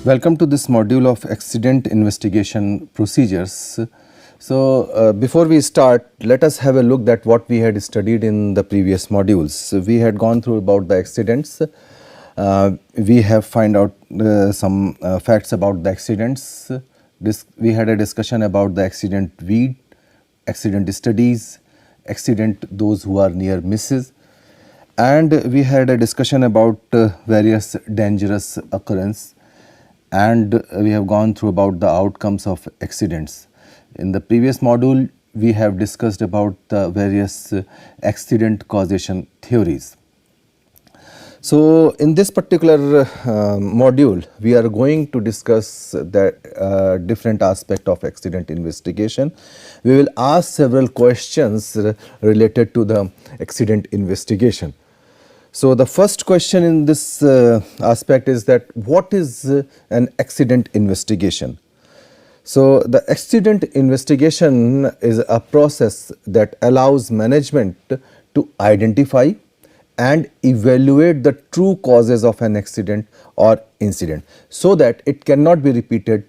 Welcome to this module of accident investigation procedures. Before we start, let us have a look at what we had studied in the previous modules. We had gone through about the accidents. We have find out some facts about the accidents. We had a discussion about the accident weed, accident studies, accident those who are near misses, and we had a discussion about various dangerous occurrence, and we have gone through about the outcomes of accidents. In the previous module, we have discussed about the various accident causation theories. So, in this particular module, we are going to discuss the different aspect of accident investigation. We will ask several questions related to the accident investigation. So, the first question in this aspect is that what is an accident investigation? So, the accident investigation is a process that allows management to identify and evaluate the true causes of an accident or incident so that it cannot be repeated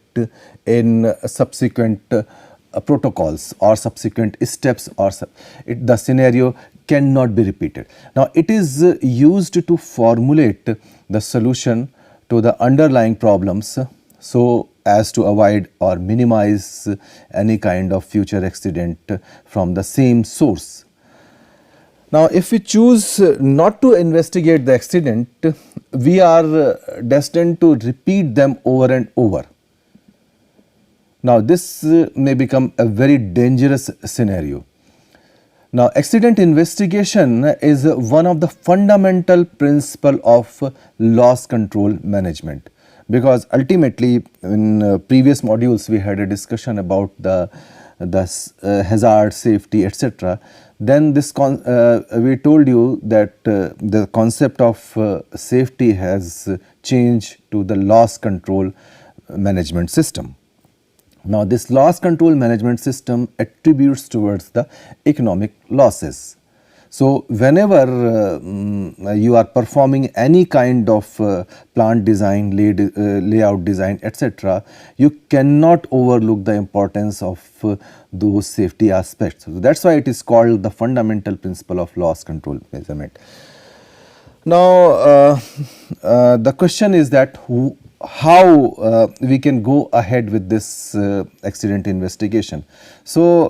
in subsequent protocols or subsequent steps, or the scenario cannot be repeated. Now, it is used to formulate the solution to the underlying problems so as to avoid or minimize any kind of future accident from the same source. Now, if we choose not to investigate the accident, we are destined to repeat them over and over. Now, this may become a very dangerous scenario. Now, accident investigation is one of the fundamental principles of loss control management, because ultimately in previous modules we had a discussion about the hazard, safety, etc. Then this we told you that the concept of safety has changed to the loss control management system. Now, this loss control management system attributes towards the economic losses. So, whenever you are performing any kind of plant design, layout design, etc., you cannot overlook the importance of those safety aspects. So, that is why it is called the fundamental principle of loss control measurement. Now, the question is that how we can go ahead with this accident investigation. So,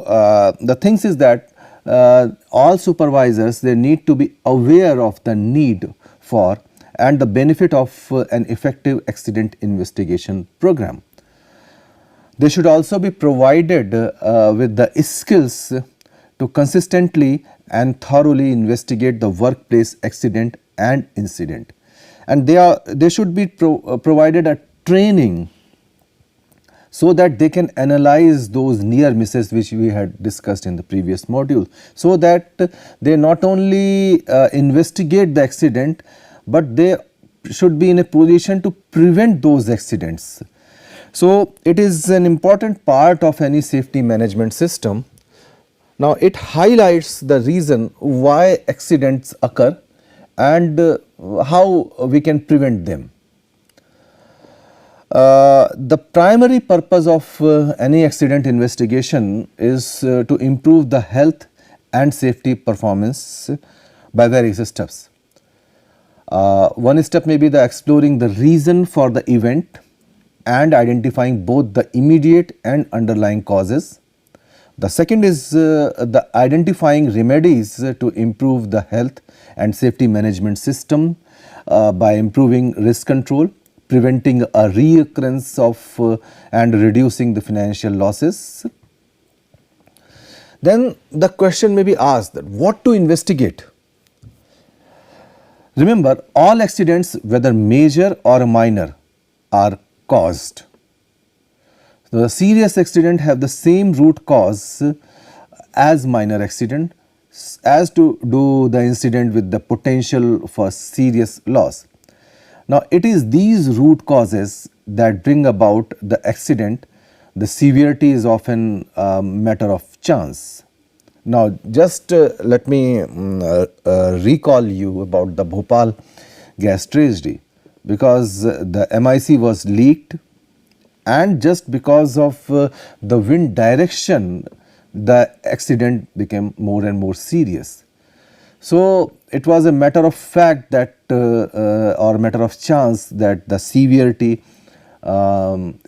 the things is that all supervisors, they need to be aware of the need for and the benefit of an effective accident investigation program. They should also be provided with the skills to consistently and thoroughly investigate the workplace accident and incident, and they should be provided a training so that they can analyze those near misses which we had discussed in the previous module, so that they not only investigate the accident, but they should be in a position to prevent those accidents. So, it is an important part of any safety management system. Now, it highlights the reason why accidents occur and how we can prevent them. The primary purpose of any accident investigation is to improve the health and safety performance by various steps. One step may be the exploring the reason for the event and identifying both the immediate and underlying causes. The second is the identifying remedies to improve the health and safety management system by improving risk control, preventing a reoccurrence of and reducing the financial losses. Then the question may be asked that what to investigate. Remember, all accidents, whether major or minor, are caused. The serious accident have the same root cause as minor accident, as to do the incident with the potential for serious loss. Now, it is these root causes that bring about the accident. The severity is often a matter of chance. Now, just let me recall you about the Bhopal gas tragedy. because the MIC was leaked, and just because of the wind direction, the accident became more and more serious. So it was a matter of fact that or matter of chance that the severity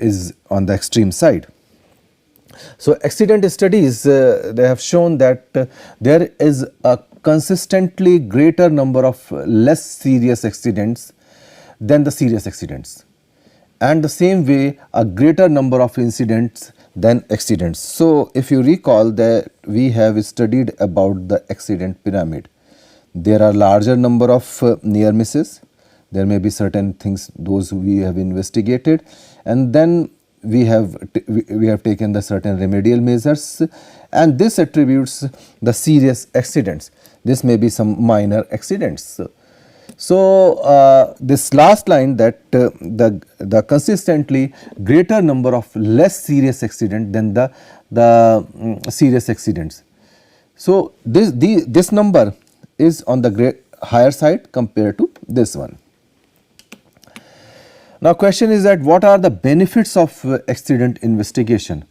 is on the extreme side. So accident studies, they have shown that there is a consistently greater number of less serious accidents than the serious accidents, and the same way a greater number of incidents than accidents. So if you recall that we have studied about the accident pyramid, there are larger number of near misses, there may be certain things those we have investigated, and then we have taken the certain remedial measures, and this attributes the serious accidents. This may be some minor accidents. So this last line, that the consistently greater number of less serious accident than the serious accidents. So this number is on the higher side compared to this one. Now question is that what are the benefits of accident investigation?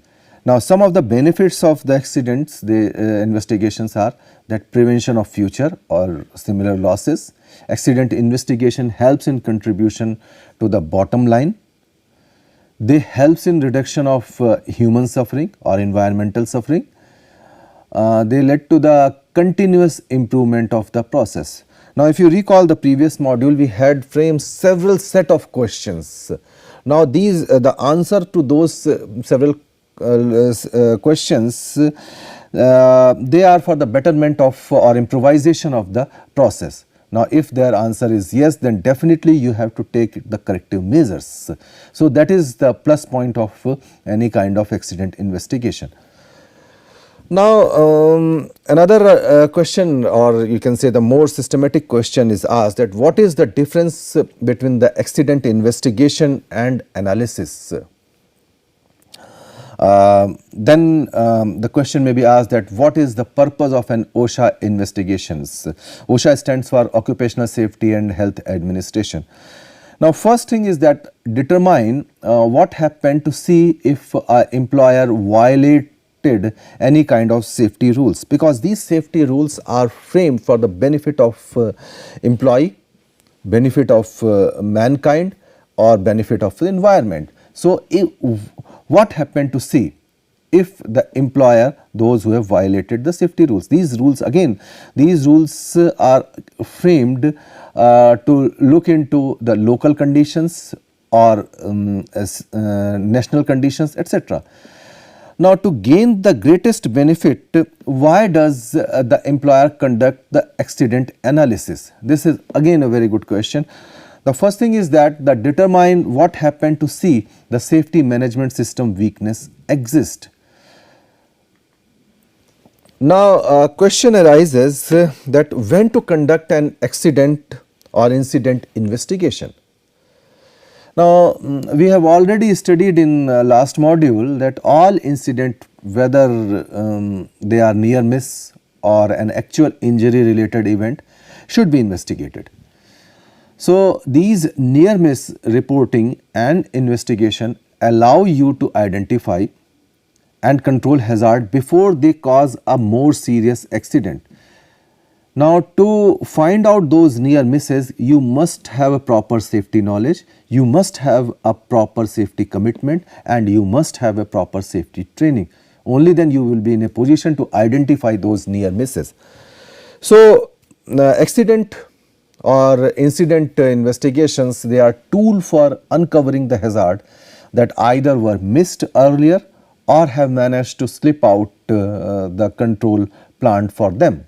Now some of the benefits of the accidents investigations are that prevention of future or similar losses. Accident investigation helps in contribution to the bottom line. They helps in reduction of human suffering or environmental suffering. They led to the continuous improvement of the process. Now if you recall the previous module, we had framed several set of questions. Now these the answer to those several questions, they are for the betterment of or improvisation of the process. Now if their answer is yes, then definitely you have to take the corrective measures. So that is the plus point of any kind of accident investigation. Now another question, or you can say the more systematic question is asked, that what is the difference between the accident investigation and analysis? Then the question may be asked that what is the purpose of an OSHA investigations? OSHA stands for Occupational Safety and Health Administration. Now first thing is that determine what happened to see if an employer violated any kind of safety rules, because these safety rules are framed for the benefit of employee, benefit of mankind, or benefit of the environment. So what happened to see if the employer, those who have violated the safety rules? These rules, again, these rules are framed to look into the local conditions or national conditions, etc. Now to gain the greatest benefit, why does the employer conduct the accident analysis? This is again a very good question. The first thing is that determine what happened to see the safety management system weakness exist. Now a question arises that when to conduct an accident or incident investigation. Now we have already studied in last module that all incident, whether they are near miss or an actual injury related event, should be investigated. So these near miss reporting and investigation allow you to identify and control hazard before they cause a more serious accident. Now to find out those near misses, you must have a proper safety knowledge, you must have a proper safety commitment, and you must have a proper safety training. Only then you will be in a position to identify those near misses. So accident or incident investigations, they are tool for uncovering the hazard that either were missed earlier or have managed to slip out the control planned for them.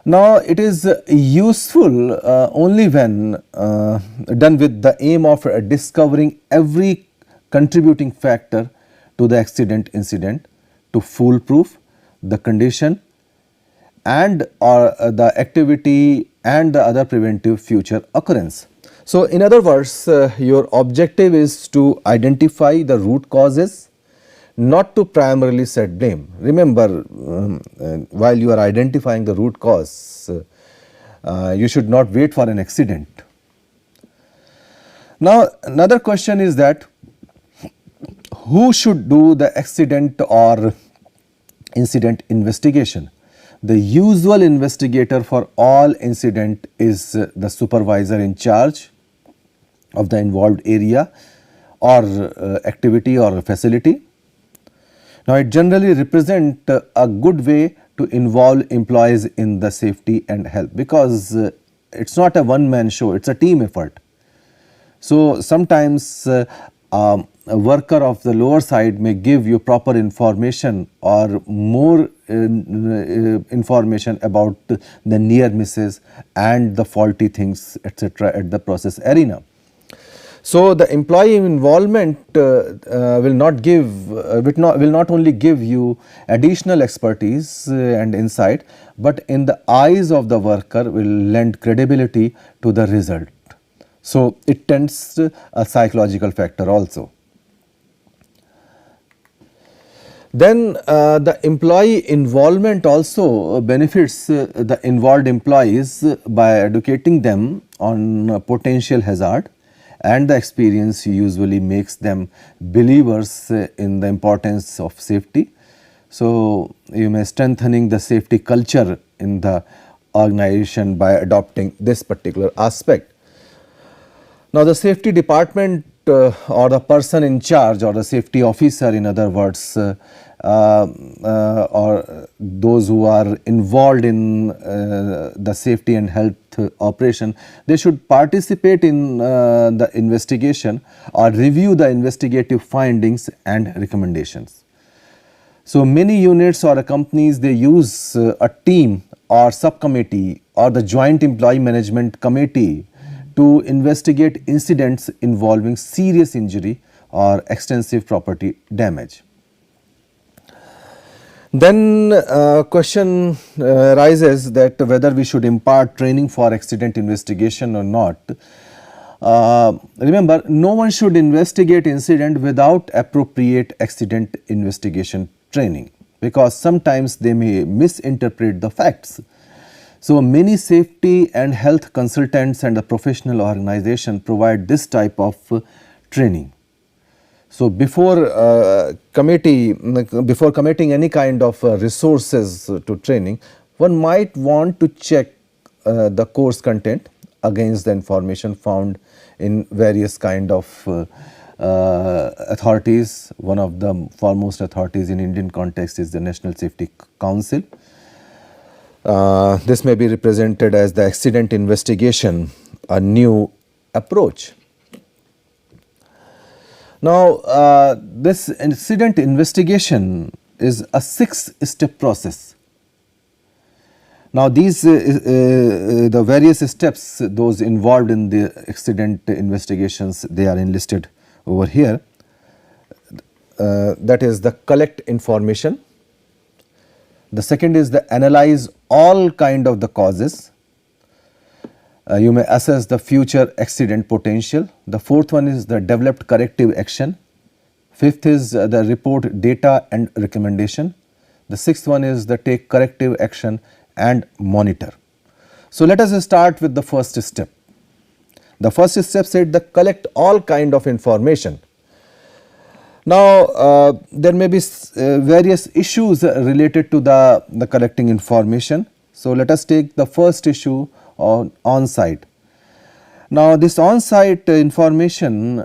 Now it is useful only when done with the aim of discovering every contributing factor to the accident incident to foolproof the condition and or the activity and the other preventive future occurrence. So in other words, your objective is to identify the root causes, not to primarily set blame. Remember, while you are identifying the root cause, you should not wait for an accident Now another question is that who should do the accident or incident investigation? The usual investigator for all incident is the supervisor in charge of the involved area or activity or facility. Now it generally represent a good way to involve employees in the safety and health, because it's not a one man show, it's a team effort. So sometimes a worker of the lower side may give you proper information or more information about the near misses and the faulty things, etc., at the process arena. So the employee involvement will not only give you additional expertise and insight, but in the eyes of the worker will lend credibility to the result. So it tends to a psychological factor also. Then the employee involvement also benefits the involved employees by educating them on potential hazard, and the experience usually makes them believers in the importance of safety. So you may strengthening the safety culture in the organization by adopting this particular aspect. Now the safety department or the person in charge, or the safety officer in other words, or those who are involved in the safety and health operation, they should participate in the investigation or review the investigative findings and recommendations. So many units or companies, they use a team or subcommittee or the joint employee management committee to investigate incidents involving serious injury or extensive property damage. Then question arises that whether we should impart training for accident investigation or not. Remember, no one should investigate incident without appropriate accident investigation training, because sometimes they may misinterpret the facts. So many safety and health consultants and the professional organization provide this type of training. So before committing any kind of resources to training, one might want to check the course content against the information found in various kind of authorities. One of the foremost authorities in Indian context is the National Safety Council. This may be represented as the accident investigation, a new approach. Now, this incident investigation is a 6-step process. Now, these the various steps, those involved in the accident investigations, they are enlisted over here. That is the collect information. The second is the analyze all kind of the causes. You may assess the future accident potential. The fourth one is the developed corrective action. Fifth is the report data and recommendation. The sixth one is the take corrective action and monitor. So let us start with the first step. The first step said the collect all kind of information. Now there may be various issues related to the collecting information. So let us take the first issue on site. Now this on site information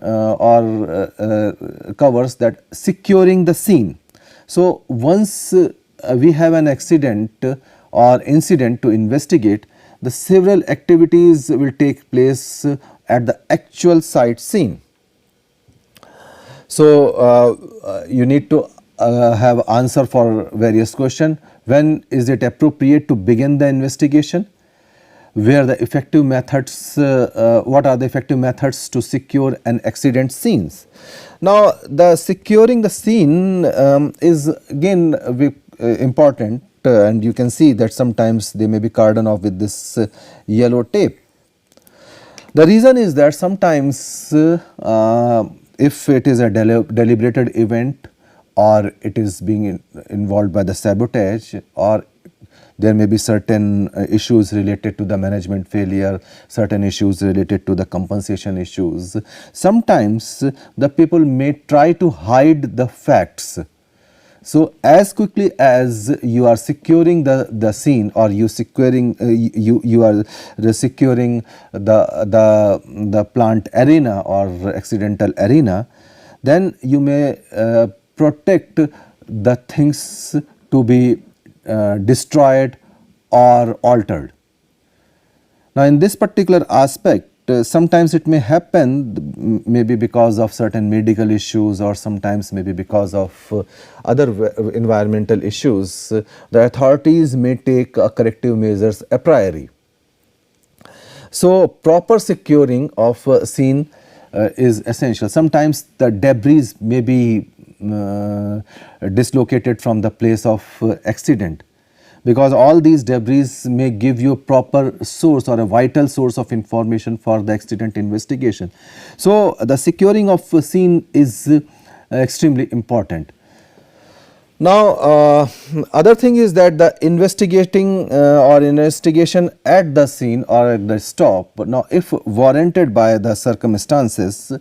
covers that securing the scene. So once we have an accident or incident to investigate, the several activities will take place at the actual site scene. So you need to have answer for various questions. When is it appropriate to begin the investigation? Where the effective methods, what are the effective methods to secure an accident scenes? Now the securing the scene is again important, and you can see that sometimes they may be cordoned off with this yellow tape. The reason is that sometimes if it is a deliberated event, or it is being involved by the sabotage, or There may be certain issues related to the management failure, certain issues related to the compensation issues. Sometimes the people may try to hide the facts. So as quickly as you are securing the scene, or you securing you are securing the plant arena or accidental arena, then you may protect the things to be destroyed or altered. Now in this particular aspect, sometimes it may happen maybe because of certain medical issues, or sometimes maybe because of other environmental issues, the authorities may take corrective measures a priori. So proper securing of scene is essential. Sometimes the debris may be dislocated from the place of accident, because all these debris may give you a proper source or a vital source of information for the accident investigation. So the securing of a scene is extremely important. Now other thing is that the investigation at the scene or at the stop. Now if warranted by the circumstances,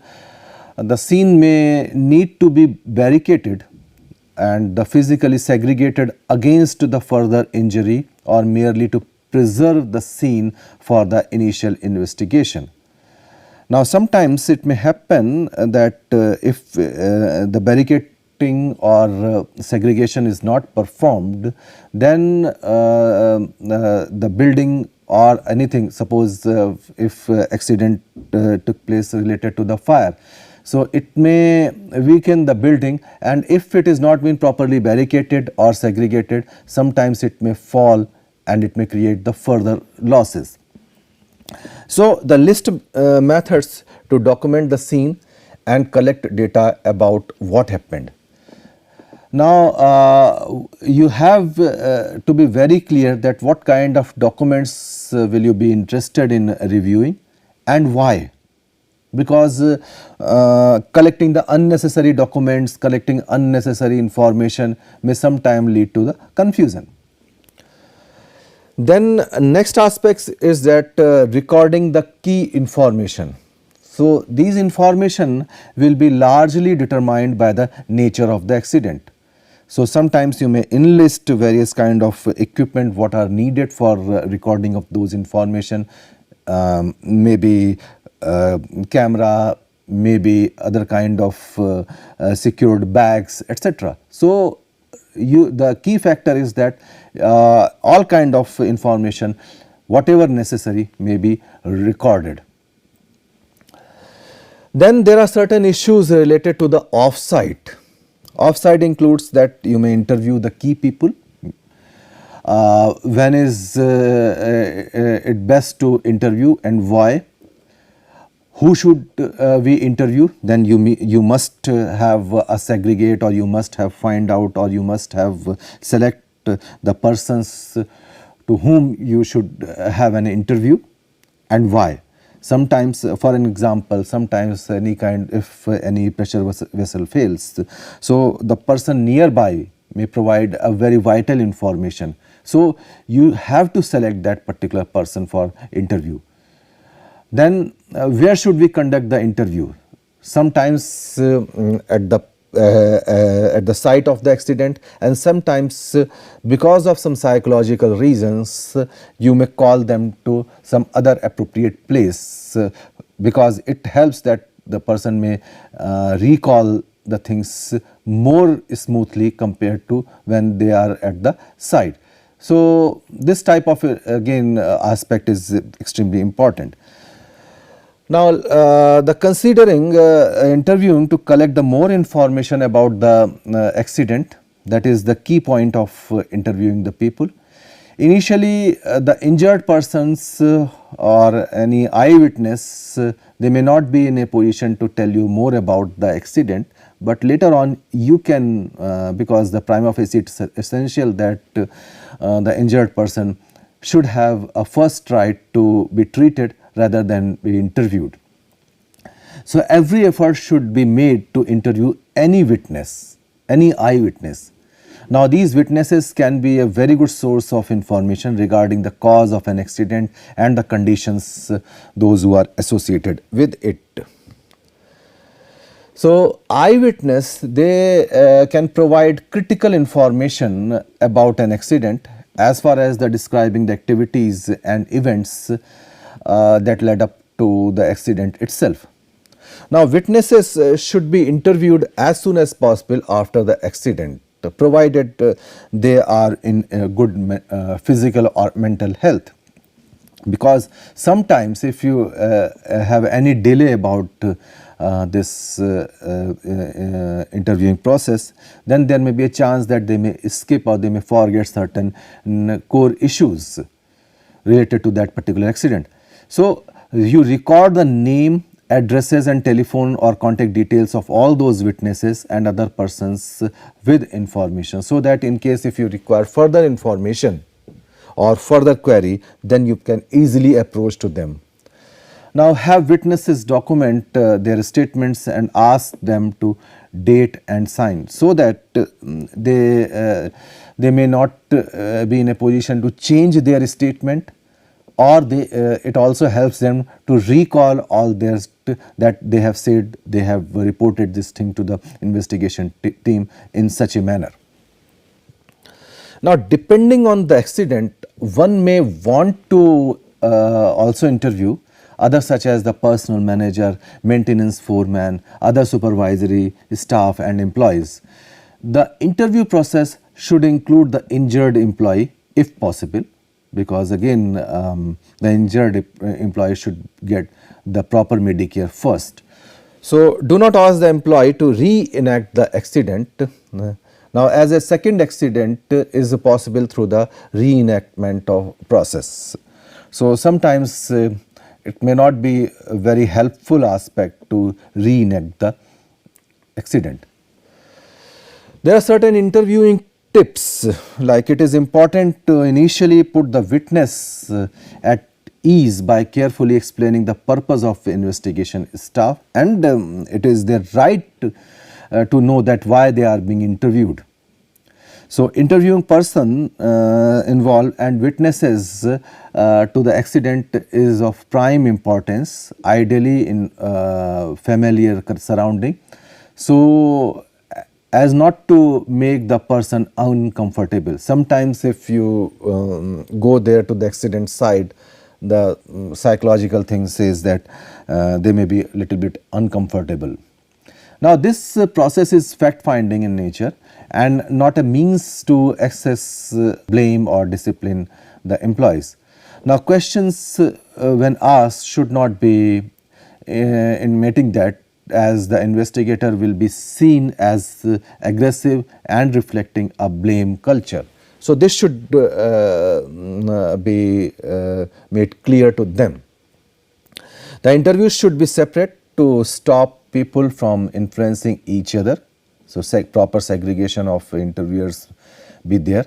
the scene may need to be barricaded and the physically segregated against the further injury, or merely to preserve the scene for the initial investigation. Now sometimes it may happen that if the barricading or segregation is not performed, then the building or anything, suppose if accident took place related to the fire, so it may weaken the building, and if it is not been properly barricaded or segregated, sometimes it may fall and it may create the further losses. So the list methods to document the scene and collect data about what happened. Now you have to be very clear that what kind of documents will you be interested in reviewing and why. Because collecting the unnecessary documents, collecting unnecessary information may sometimes lead to the confusion. Then next aspect is that recording the key information. So these information will be largely determined by the nature of the accident. So sometimes you may enlist various kind of equipment what are needed for recording of those information, maybe camera, maybe other kind of secured bags, etc. So the key factor is that all kind of information, whatever necessary, may be recorded. Then there are certain issues related to the off-site. Off-site includes that you may interview the key people. When is it best to interview and why? Who should we interview? Then you must have a segregate, or you must have find out, or you must have select the persons to whom you should have an interview and why. Sometimes, for an example, sometimes if any pressure vessel fails, so the person nearby may provide a very vital information. So you have to select that particular person for interview. Then where should we conduct the interview? Sometimes at the site of the accident, and sometimes because of some psychological reasons you may call them to some other appropriate place, because it helps that the person may recall the things more smoothly compared to when they are at the site. So this type of again aspect is extremely important. Now the considering interviewing to collect the more information about the accident, that is the key point of interviewing the people. Initially the injured persons or any eyewitness, they may not be in a position to tell you more about the accident, but later on you can, because the prima facie it is essential that the injured person should have a first right to be treated rather than be interviewed. So every effort should be made to interview any witness, any eyewitness. Now, these witnesses can be a very good source of information regarding the cause of an accident and the conditions those who are associated with it. So, eyewitness, they can provide critical information about an accident as far as the describing the activities and events that led up to the accident itself. Now, witnesses should be interviewed as soon as possible after the accident, provided they are in good physical or mental health. Because sometimes if you have any delay about this interviewing process, then there may be a chance that they may skip or they may forget certain core issues related to that particular accident. So, you record the name, addresses and telephone or contact details of all those witnesses and other persons with information, so that in case if you require further information or further query, then you can easily approach to them. Now, have witnesses document their statements and ask them to date and sign, so that they may not be in a position to change their statement, or it also helps them to recall all that they have said, they have reported this thing to the investigation team in such a manner. Now, depending on the accident, one may want to also interview others such as the personal manager, maintenance foreman, other supervisory staff and employees. The interview process should include the injured employee if possible, because again the injured employee should get the proper Medicare first. So, do not ask the employee to reenact the accident. Now, as a second accident is possible through the reenactment of process. So, sometimes it may not be a very helpful aspect to reenact the accident. There are certain interviewing tips, like it is important to initially put the witness at ease by carefully explaining the purpose of the investigation staff, and it is their right to know that why they are being interviewed. So, interviewing person involved and witnesses to the accident is of prime importance, ideally in familiar surrounding, so as not to make the person uncomfortable. Sometimes if you go there to the accident site, the psychological thing says that they may be a little bit uncomfortable. Now, this process is fact finding in nature and not a means to access blame or discipline the employees. Now, questions when asked should not be intimating that, as the investigator will be seen as aggressive and reflecting a blame culture. So, this should be made clear to them. The interviews should be separate to stop people from influencing each other. So, proper segregation of interviewers be there.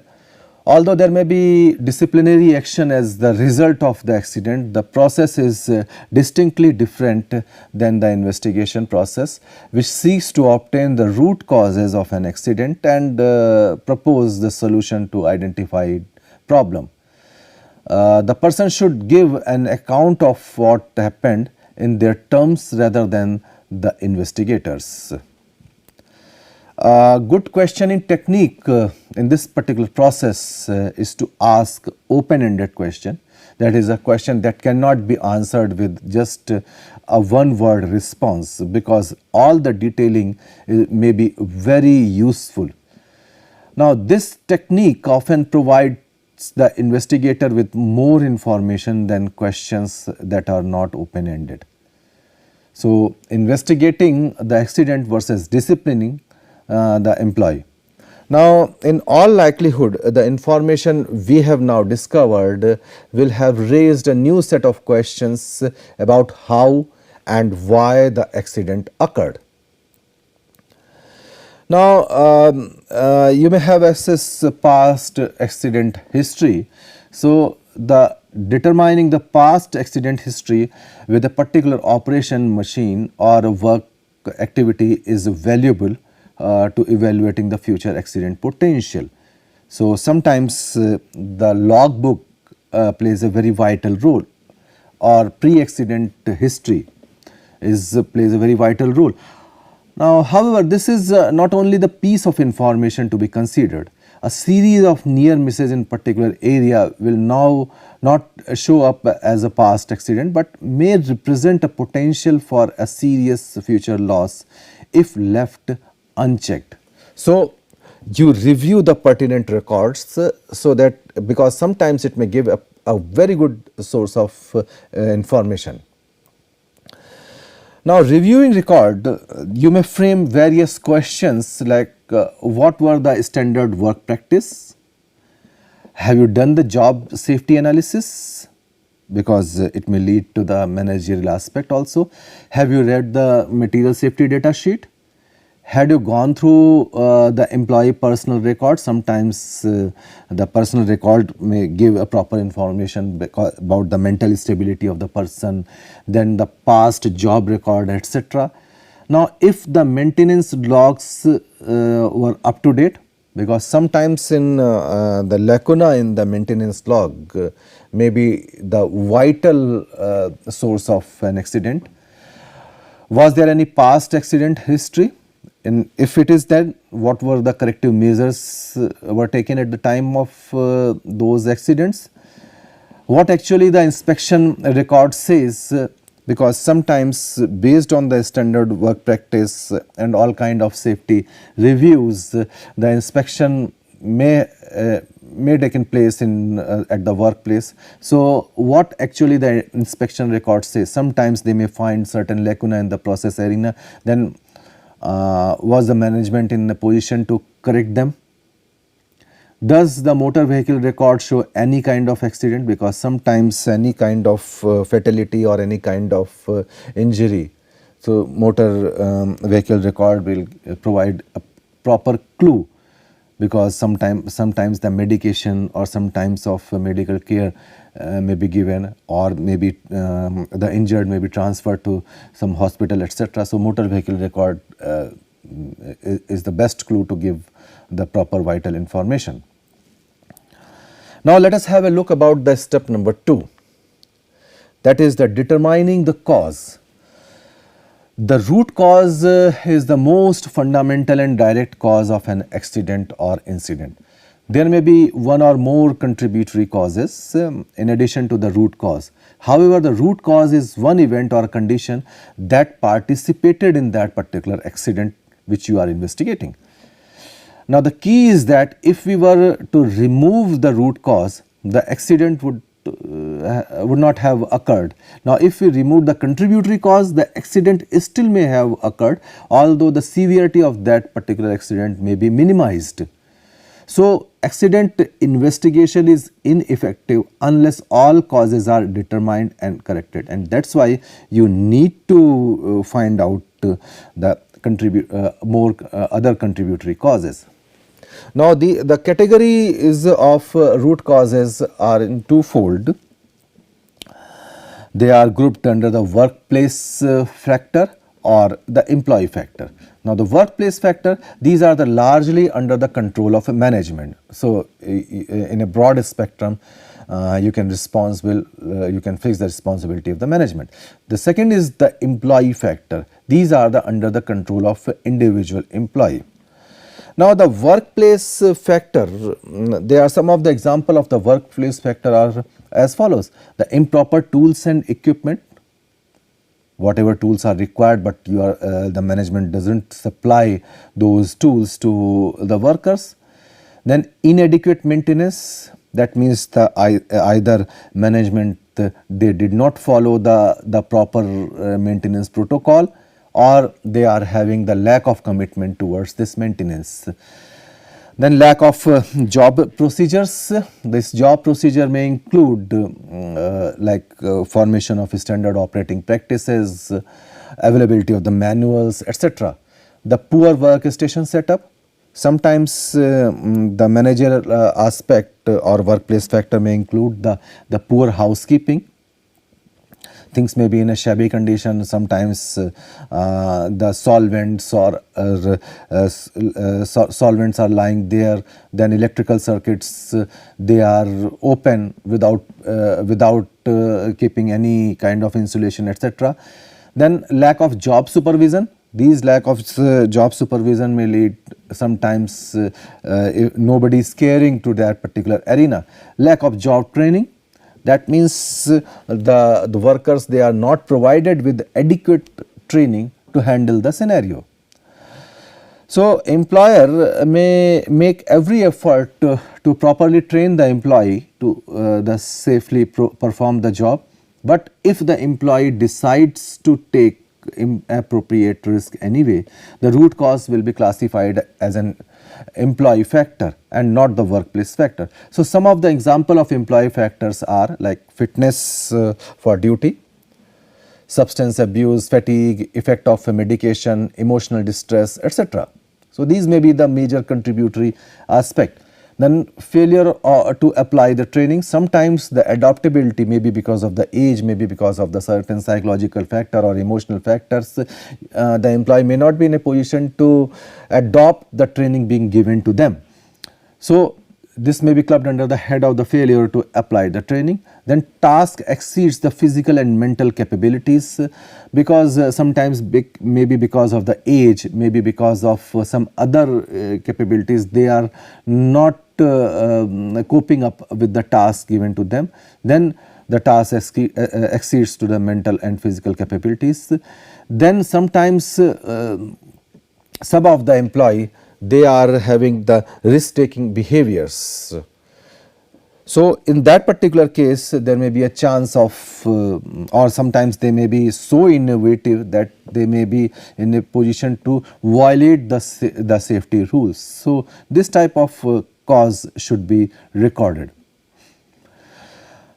Although there may be disciplinary action as the result of the accident, the process is distinctly different than the investigation process, which seeks to obtain the root causes of an accident and propose the solution to identified problem. The person should give an account of what happened in their terms rather than the investigators. Good questioning technique in this particular process is to ask open-ended question, that is a question that cannot be answered with just a one-word response, because all the detailing may be very useful. Now, this technique often provides the investigator with more information than questions that are not open-ended. So, investigating the accident versus disciplining the employee. Now, in all likelihood, the information we have now discovered will have raised a new set of questions about how and why the accident occurred. Now, you may have access past accident history. So, determining the past accident history with a particular operation machine or a work activity is valuable to evaluating the future accident potential. So sometimes the logbook plays a very vital role, or pre-accident history plays a very vital role. Now, however, this is not only the piece of information to be considered. A series of near misses in particular area will now not show up as a past accident, but may represent a potential for a serious future loss if left unchecked. So, you review the pertinent records so that, because sometimes it may give a very good source of information. Now, reviewing record, you may frame various questions like what were the standard work practice? Have you done the job safety analysis? Because it may lead to the managerial aspect also. Have you read the material safety data sheet? Had you gone through the employee personal record? Sometimes the personal record may give a proper information about the mental stability of the person, then the past job record, etc. Now, if the maintenance logs were up to date, because sometimes in the lacuna in the maintenance log may be the vital source of an accident. Was there any past accident history? And if it is, then what were the corrective measures were taken at the time of those accidents? What actually the inspection record says, because sometimes based on the standard work practice and all kind of safety reviews, the inspection may taken place in at the workplace. So what actually the inspection record says? Sometimes they may find certain lacuna in the process arena. Then was the management in a position to correct them? Does the motor vehicle record show any kind of accident? Because sometimes any kind of fatality or any kind of injury, so motor vehicle record will provide a proper clue, because sometimes the medication or sometimes of medical care may be given, or maybe the injured may be transferred to some hospital, etc. So motor vehicle record is the best clue to give the proper vital information. Now let us have a look about the step number 2, that is the determining the cause. The root cause is the most fundamental and direct cause of an accident or incident. There may be one or more contributory causes in addition to the root cause. However, the root cause is one event or condition that participated in that particular accident which you are investigating. Now, the key is that if we were to remove the root cause, the accident would not have occurred. Now, if we remove the contributory cause, the accident still may have occurred, although the severity of that particular accident may be minimized. So, accident investigation is ineffective unless all causes are determined and corrected, and that is why you need to find out the other contributory causes. Now, the categories of root causes are in twofold. They are grouped under the workplace factor or the employee factor. Now, the workplace factor, these are the largely under the control of management. So, in a broad spectrum, you can fix the responsibility of the management. The second is the employee factor. These are under the control of individual employee. Now, the workplace factor, there are some of the example of the workplace factor are as follows: the improper tools and equipment, whatever tools are required, but the management does not supply those tools to the workers. Then inadequate maintenance, that means either management they did not follow the proper maintenance protocol, or they are having the lack of commitment towards this maintenance. Then lack of job procedures. This job procedure may include formation of standard operating practices, availability of the manuals, etc. The poor workstation setup. Sometimes the managerial aspect or workplace factor may include the poor housekeeping. things may be in a shabby condition. Sometimes the solvents or solvents are lying there. Then electrical circuits, they are open without keeping any kind of insulation, etc. Then lack of job supervision. These lack of job supervision may lead sometimes if nobody is caring to that particular arena. Lack of job training. That means the workers, they are not provided with adequate training to handle the scenario. So employer may make every effort to properly train the employee to safely perform the job, but if the employee decides to take inappropriate risk anyway, the root cause will be classified as an employee factor and not the workplace factor. So some of the example of employee factors are like fitness for duty, substance abuse, fatigue, effect of medication, emotional distress, etc. So these may be the major contributory aspect. Then failure to apply the training. Sometimes the adaptability may be because of the age, maybe because of the certain psychological factor or emotional factors. The employee may not be in a position to adopt the training being given to them. So this may be clubbed under the head of the failure to apply the training. Then task exceeds the physical and mental capabilities, because sometimes maybe because of the age, maybe because of some other capabilities, they are not coping up with the task given to them. Then the task exceeds to the mental and physical capabilities. Then sometimes some of the employee, they are having the risk-taking behaviors. So in that particular case, there may be a chance of or sometimes they may be so innovative that they may be in a position to violate the safety rules. So this type of cause should be recorded.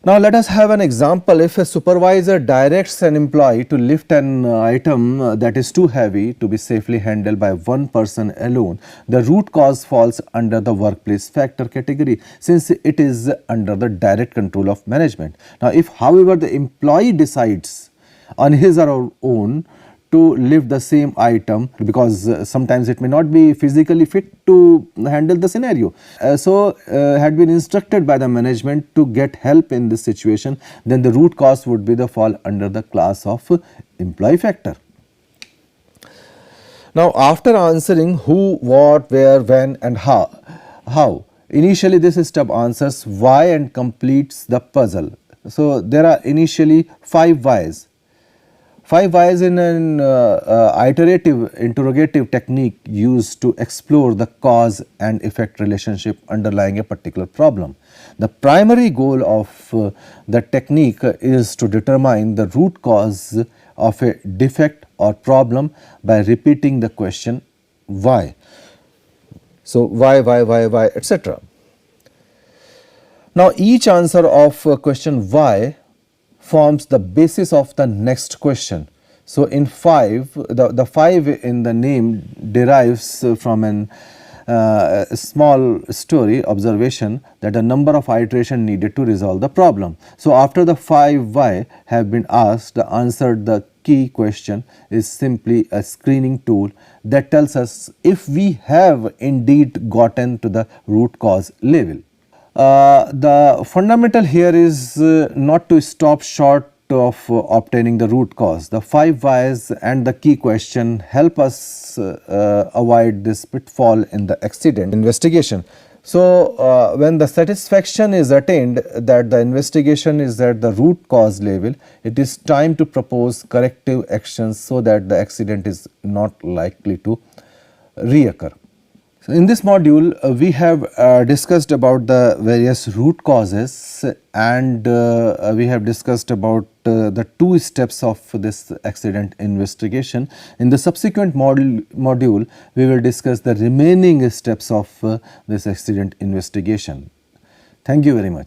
Now let us have an example. If a supervisor directs an employee to lift an item that is too heavy to be safely handled by one person alone, the root cause falls under the workplace factor category, since it is under the direct control of management. Now if however the employee decides on his or her own to lift the same item, because sometimes it may not be physically fit to handle the scenario. Had been instructed by the management to get help in this situation, then the root cause would be the fall under the class of employee factor. Now after answering who, what, where, when and how, initially this step answers why and completes the puzzle. So there are initially 5 whys. 5 whys in an iterative interrogative technique used to explore the cause and effect relationship underlying a particular problem. The primary goal of the technique is to determine the root cause of a defect or problem by repeating the question why. So why, etc. Now each answer of question why forms the basis of the next question. So in 5, the 5 in the name derives from an small story observation that the number of iterations needed to resolve the problem. So after the 5 why have been asked, the answer the key question is simply a screening tool that tells us if we have indeed gotten to the root cause level. The fundamental here is not to stop short of obtaining the root cause. The 5 whys and the key question help us avoid this pitfall in the accident investigation. So when the satisfaction is attained that the investigation is at the root cause level, it is time to propose corrective actions so that the accident is not likely to reoccur. So in this module, we have discussed about the various root causes, and we have discussed about the 2 steps of this accident investigation. In the subsequent module, we will discuss the remaining steps of this accident investigation. Thank you very much.